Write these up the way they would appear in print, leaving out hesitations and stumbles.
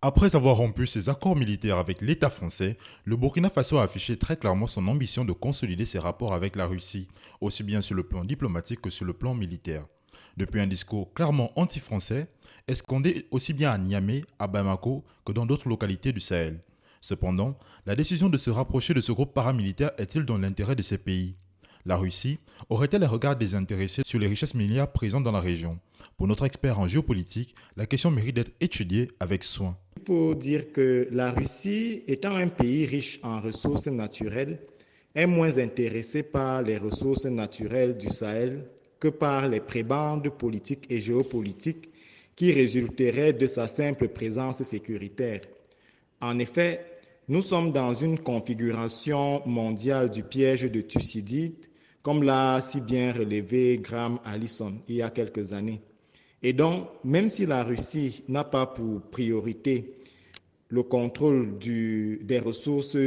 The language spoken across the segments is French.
Après avoir rompu ses accords militaires avec l'État français, le Burkina Faso a affiché très clairement son ambition de consolider ses rapports avec la Russie, aussi bien sur le plan diplomatique que sur le plan militaire. Depuis un discours clairement anti-français, escondé aussi bien à Niamey, à Bamako que dans d'autres localités du Sahel. Cependant, la décision de se rapprocher de ce groupe paramilitaire est-il dans l'intérêt de ces pays? La Russie aurait-elle un regard désintéressé sur les richesses minières présentes dans la région? Pour notre expert en géopolitique, la question mérite d'être étudiée avec soin. Il faut dire que la Russie, étant un pays riche en ressources naturelles, est moins intéressée par les ressources naturelles du Sahel que par les prébendes politiques et géopolitiques qui résulteraient de sa simple présence sécuritaire. En effet, nous sommes dans une configuration mondiale du piège de Thucydide, comme l'a si bien relevé Graham Allison il y a quelques années. Et donc, même si la Russie n'a pas pour priorité le contrôle des ressources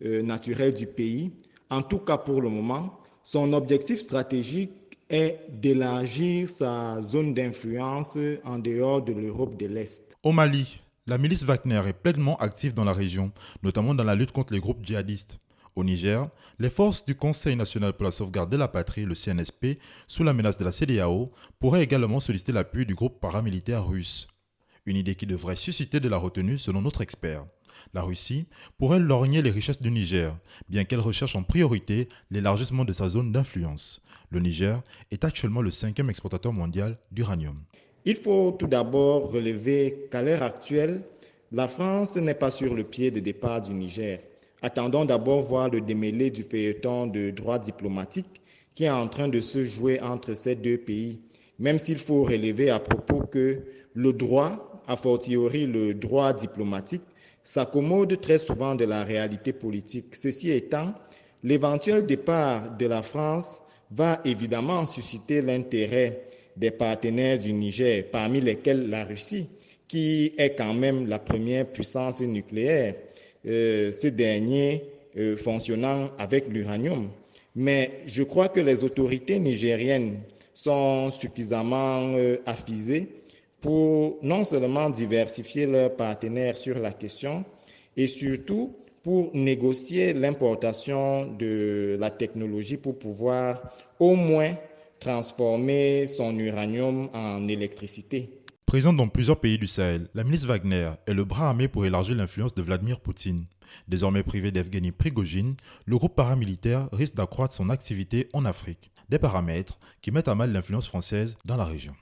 naturelles du pays, en tout cas pour le moment, son objectif stratégique est d'élargir sa zone d'influence en dehors de l'Europe de l'Est. Au Mali, la milice Wagner est pleinement active dans la région, notamment dans la lutte contre les groupes djihadistes. Au Niger, les forces du Conseil national pour la sauvegarde de la patrie, le CNSP, sous la menace de la CEDEAO, pourraient également solliciter l'appui du groupe paramilitaire russe. Une idée qui devrait susciter de la retenue selon notre expert. La Russie pourrait lorgner les richesses du Niger, bien qu'elle recherche en priorité l'élargissement de sa zone d'influence. Le Niger est actuellement le 5e exportateur mondial d'uranium. Il faut tout d'abord relever qu'à l'heure actuelle, la France n'est pas sur le pied de départ du Niger. Attendons d'abord voir le démêlé du feuilleton de droit diplomatique qui est en train de se jouer entre ces deux pays, même s'il faut relever à propos que le droit, a fortiori le droit diplomatique, s'accommode très souvent de la réalité politique. Ceci étant, l'éventuel départ de la France va évidemment susciter l'intérêt des partenaires du Niger, parmi lesquels la Russie, qui est quand même la première puissance nucléaire, ces derniers fonctionnant avec l'uranium. Mais je crois que les autorités nigériennes sont suffisamment avisées pour non seulement diversifier leurs partenaires sur la question, et surtout pour négocier l'importation de la technologie pour pouvoir au moins transformer son uranium en électricité. Présente dans plusieurs pays du Sahel, la milice Wagner est le bras armé pour élargir l'influence de Vladimir Poutine. Désormais privé d'Evgeny Prigojine, le groupe paramilitaire risque d'accroître son activité en Afrique. Des paramètres qui mettent à mal l'influence française dans la région.